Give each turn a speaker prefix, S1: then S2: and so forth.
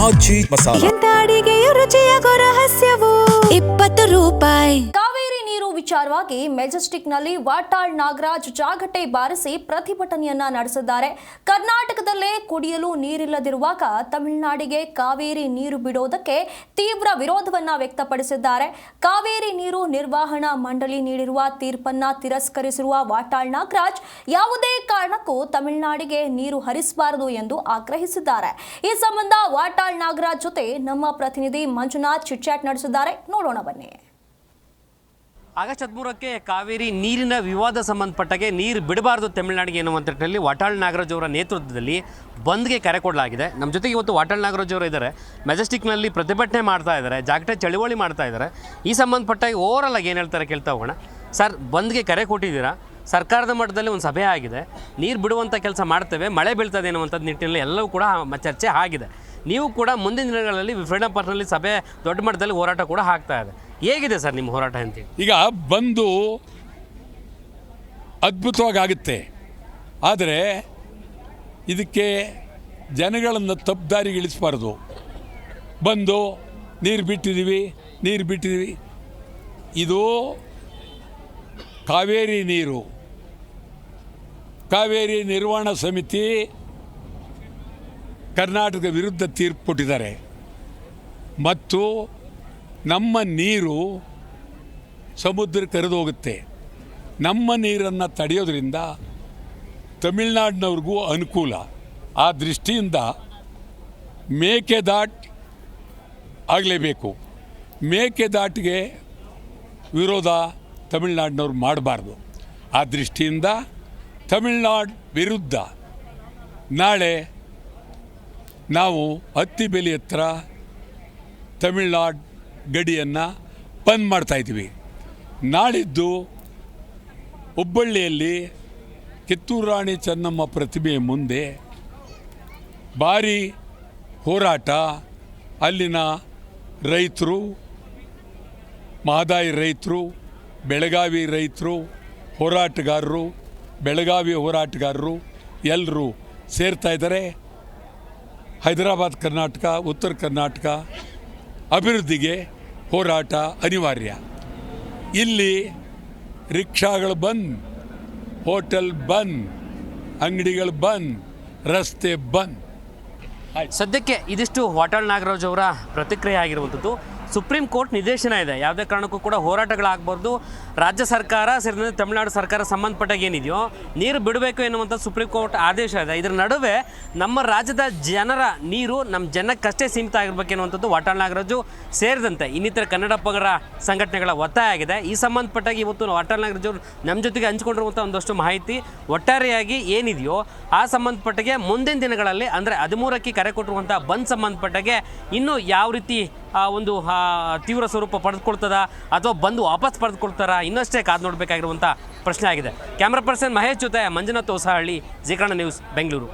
S1: ಆಚಿ ಮಸಾಲ
S2: ಎಂತ ಅಡಿಗೆಯ ರುಚಿಯಾಗೋ ರಹಸ್ಯವು 20 ರೂಪಾಯಿ.
S3: ಕಾವೇರಿ ನೀರು ವಿಚಾರವಾಗಿ ಮೆಜೆಸ್ಟಿಕ್ನಲ್ಲಿ ವಾಟಾಳ್ ನಾಗರಾಜ್ ಜಾಗಟೆ ಬಾರಿಸಿ ಪ್ರತಿಭಟನೆಯನ್ನ ನಡೆಸಿದ್ದಾರೆ. ಕರ್ನಾಟಕದಲ್ಲೇ ಕುಡಿಯಲು ನೀರಿಲ್ಲದಿರುವಾಗ ತಮಿಳುನಾಡಿಗೆ ಕಾವೇರಿ ನೀರು ಬಿಡೋದಕ್ಕೆ ತೀವ್ರ ವಿರೋಧವನ್ನ ವ್ಯಕ್ತಪಡಿಸಿದ್ದಾರೆ. ಕಾವೇರಿ ನೀರು ನಿರ್ವಹಣಾ ಮಂಡಳಿ ನೀಡಿರುವ ತೀರ್ಪನ್ನ ತಿರಸ್ಕರಿಸಿರುವ ವಾಟಾಳ್ ನಾಗರಾಜ್ ಯಾವುದೇ ಕಾರಣಕ್ಕೂ ತಮಿಳುನಾಡಿಗೆ ನೀರು ಹರಿಸಬಾರದು ಎಂದು ಆಗ್ರಹಿಸಿದ್ದಾರೆ. ಈ ಸಂಬಂಧ ವಾಟಾಳ್ ನಾಗರಾಜ್ ಜೊತೆ ನಮ್ಮ ಪ್ರತಿನಿಧಿ ಮಂಜುನಾಥ್ ಚಿಟ್ಚಾಟ್ ನಡೆಸಿದ್ದಾರೆ. ನೋಡೋಣ ಬನ್ನಿ.
S4: ಆಗಸ್ಟ್ 13ಕ್ಕೆ ಕಾವೇರಿ ನೀರಿನ ವಿವಾದ ಸಂಬಂಧಪಟ್ಟಾಗೆ ನೀರು ಬಿಡಬಾರ್ದು ತಮಿಳುನಾಡಿಗೆ ಎನ್ನುವಂಥ ನಿಟ್ಟಿನಲ್ಲಿ ವಾಟಾಳ್ ನಾಗರಾಜ್ ಅವರ ನೇತೃತ್ವದಲ್ಲಿ ಬಂದ್ಗೆ ಕರೆ ಕೊಡಲಾಗಿದೆ. ನಮ್ಮ ಜೊತೆಗೆ ಇವತ್ತು ವಾಟಾಳ್ ನಾಗರಾಜ್ ಅವರು ಇದ್ದಾರೆ. ಮೆಜೆಸ್ಟಿಕ್ನಲ್ಲಿ ಪ್ರತಿಭಟನೆ ಮಾಡ್ತಾ ಇದ್ದಾರೆ, ಜಾಗಟೆ ಚಳುವಳಿ ಮಾಡ್ತಾ ಇದ್ದಾರೆ. ಈ ಸಂಬಂಧಪಟ್ಟಾಗಿ ಓವರಾಲ್ ಆಗಿ ಏನು ಹೇಳ್ತಾರೆ ಕೇಳ್ತಾ ಹೋಗೋಣ. ಸರ್, ಬಂದ್ಗೆ ಕರೆ ಕೊಟ್ಟಿದ್ದೀರಾ, ಸರ್ಕಾರದ ಮಟ್ಟದಲ್ಲಿ ಒಂದು ಸಭೆ ಆಗಿದೆ, ನೀರು ಬಿಡುವಂಥ ಕೆಲಸ ಮಾಡ್ತೇವೆ, ಮಳೆ ಬೀಳ್ತದೆ ಅನ್ನುವಂಥದ್ದು ನಿಟ್ಟಿನಲ್ಲಿ ಎಲ್ಲವೂ ಕೂಡ ಚರ್ಚೆ ಆಗಿದೆ. ನೀವು ಕೂಡ ಮುಂದಿನ ದಿನಗಳಲ್ಲಿ ಫ್ರೀಡಮ್ ಪಾರ್ಕ್ನಲ್ಲಿ ಸಭೆ ದೊಡ್ಡ ಮಟ್ಟದಲ್ಲಿ ಹೋರಾಟ ಕೂಡ ಆಗ್ತಾ ಇದೆ. ಹೇಗಿದೆ ಸರ್ ನಿಮ್ಮ ಹೋರಾಟ ಅಂತೇಳಿ?
S5: ಈಗ ಬಂದು ಅದ್ಭುತವಾಗಿ ಆಗುತ್ತೆ, ಆದರೆ ಇದಕ್ಕೆ ಜನಗಳನ್ನು ತಪ್ಪುದಾರಿಗೆ ಇಳಿಸಬಾರ್ದು. ಬಂದು ನೀರು ಬಿಟ್ಟಿದ್ದೀವಿ ಇದು ಕಾವೇರಿ ನೀರು. ಕಾವೇರಿ ನಿರ್ವಹಣಾ ಸಮಿತಿ ಕರ್ನಾಟಕದ ವಿರುದ್ಧ ತೀರ್ಪು ಕೊಟ್ಟಿದ್ದಾರೆ ಮತ್ತು ನಮ್ಮ ನೀರು ಸಮುದ್ರಕ್ಕೆ ಹರಿದು ಹೋಗುತ್ತೆ. ನಮ್ಮ ನೀರನ್ನು ತಡೆಯೋದ್ರಿಂದ ತಮಿಳ್ನಾಡಿನವ್ರಿಗೂ ಅನುಕೂಲ. ಆ ದೃಷ್ಟಿಯಿಂದ ಮೇಕೆದಾಟು ಆಗಲೇಬೇಕು. ಮೇಕೆದಾಟಿಗೆ ವಿರೋಧ ತಮಿಳ್ನಾಡಿನವ್ರು ಮಾಡಬಾರ್ದು. ಆ ದೃಷ್ಟಿಯಿಂದ ತಮಿಳ್ನಾಡು ವಿರುದ್ಧ ನಾಳೆ ನಾವು ಹತ್ತಿಬೆಲೆ ಹತ್ರ ತಮಿಳ್ನಾಡು ಗಡಿಯನ್ನು ಬಂದ್ ಮಾಡ್ತಾಯಿದ್ದೀವಿ. ನಾಳಿದ್ದು ಹುಬ್ಬಳ್ಳಿಯಲ್ಲಿ ಕಿತ್ತೂರು ರಾಣಿ ಚೆನ್ನಮ್ಮ ಪ್ರತಿಮೆ ಮುಂದೆ ಭಾರಿ ಹೋರಾಟ. ಅಲ್ಲಿನ ರೈತರು, ಮಹದಾಯಿ ರೈತರು, ಬೆಳಗಾವಿ ರೈತರು, ಹೋರಾಟಗಾರರು, ಬೆಳಗಾವಿ ಹೋರಾಟಗಾರರು ಎಲ್ಲರೂ ಸೇರ್ತಾ ಇದ್ದಾರೆ. ಹೈದರಾಬಾದ್ ಕರ್ನಾಟಕ, ಉತ್ತರ ಕರ್ನಾಟಕ ಅಭಿವೃದ್ಧಿಗೆ ಹೋರಾಟ ಅನಿವಾರ್ಯ. ಇಲ್ಲಿ ರಿಕ್ಷಾಗಳು ಬಂದ್, ಹೋಟೆಲ್ ಬಂದ್, ಅಂಗಡಿಗಳು ಬಂದ್, ರಸ್ತೆ ಬಂದ್.
S4: ಸದ್ಯಕ್ಕೆ ಇದಿಷ್ಟು ವಾಟಾಳ್ ನಾಗರಾಜ್ ಅವರ ಪ್ರತಿಕ್ರಿಯೆ ಆಗಿರುವಂಥದ್ದು. ಸುಪ್ರೀಂ ಕೋರ್ಟ್ ನಿರ್ದೇಶನ ಇದೆ, ಯಾವುದೇ ಕಾರಣಕ್ಕೂ ಕೂಡ ಹೋರಾಟಗಳಾಗಬಾರ್ದು. ರಾಜ್ಯ ಸರ್ಕಾರ ಸೇರಿದಂತೆ ತಮಿಳುನಾಡು ಸರ್ಕಾರ ಸಂಬಂಧಪಟ್ಟಾಗ ಏನಿದೆಯೋ ನೀರು ಬಿಡಬೇಕು ಎನ್ನುವಂಥ ಸುಪ್ರೀಂ ಕೋರ್ಟ್ ಆದೇಶ ಇದೆ. ಇದರ ನಡುವೆ ನಮ್ಮ ರಾಜ್ಯದ ಜನರ ನೀರು ನಮ್ಮ ಜನಕ್ಕಷ್ಟೇ ಸೀಮಿತ ಆಗಿರಬೇಕು ಎನ್ನುವಂಥದ್ದು ವಾಟಾಳ್ ನಾಗರಾಜು ಸೇರಿದಂತೆ ಇನ್ನಿತರ ಕನ್ನಡ ಪರ ಸಂಘಟನೆಗಳ ಒತ್ತಾಯ ಆಗಿದೆ. ಈ ಸಂಬಂಧಪಟ್ಟಾಗಿ ಇವತ್ತು ವಾಟಾಳ್ ನಾಗರಾಜ್ ಅವರು ನಮ್ಮ ಜೊತೆಗೆ ಹಂಚಿಕೊಂಡಿರುವಂಥ ಒಂದಷ್ಟು ಮಾಹಿತಿ ಒಟ್ಟಾರೆಯಾಗಿ ಏನಿದೆಯೋ ಆ ಸಂಬಂಧಪಟ್ಟಾಗೆ ಮುಂದಿನ ದಿನಗಳಲ್ಲಿ ಅಂದರೆ 13ಕ್ಕೆ ಕರೆ ಕೊಟ್ಟಿರುವಂಥ ಬಂದ್ ಸಂಬಂಧಪಟ್ಟಾಗೆ ಇನ್ನೂ ಯಾವ ರೀತಿ ಒಂದು ತೀವ್ರ ಸ್ವರೂಪ ಪಡೆದುಕೊಳ್ತದ ಅಥವಾ ಬಂದು ವಾಪಸ್ ಪಡೆದುಕೊಳ್ತಾರಾ ಇನ್ನಷ್ಟೇ ಕಾದು ನೋಡಬೇಕಾಗಿರುವಂಥ ಪ್ರಶ್ನೆ ಆಗಿದೆ. ಕ್ಯಾಮ್ರಾ ಪರ್ಸನ್ ಮಹೇಶ್ ಜೊತೆ ಮಂಜುನಾಥ್ ಹೊಸಹಳ್ಳಿ, ಜೀ ಕನ್ನಡ ನ್ಯೂಸ್, ಬೆಂಗಳೂರು.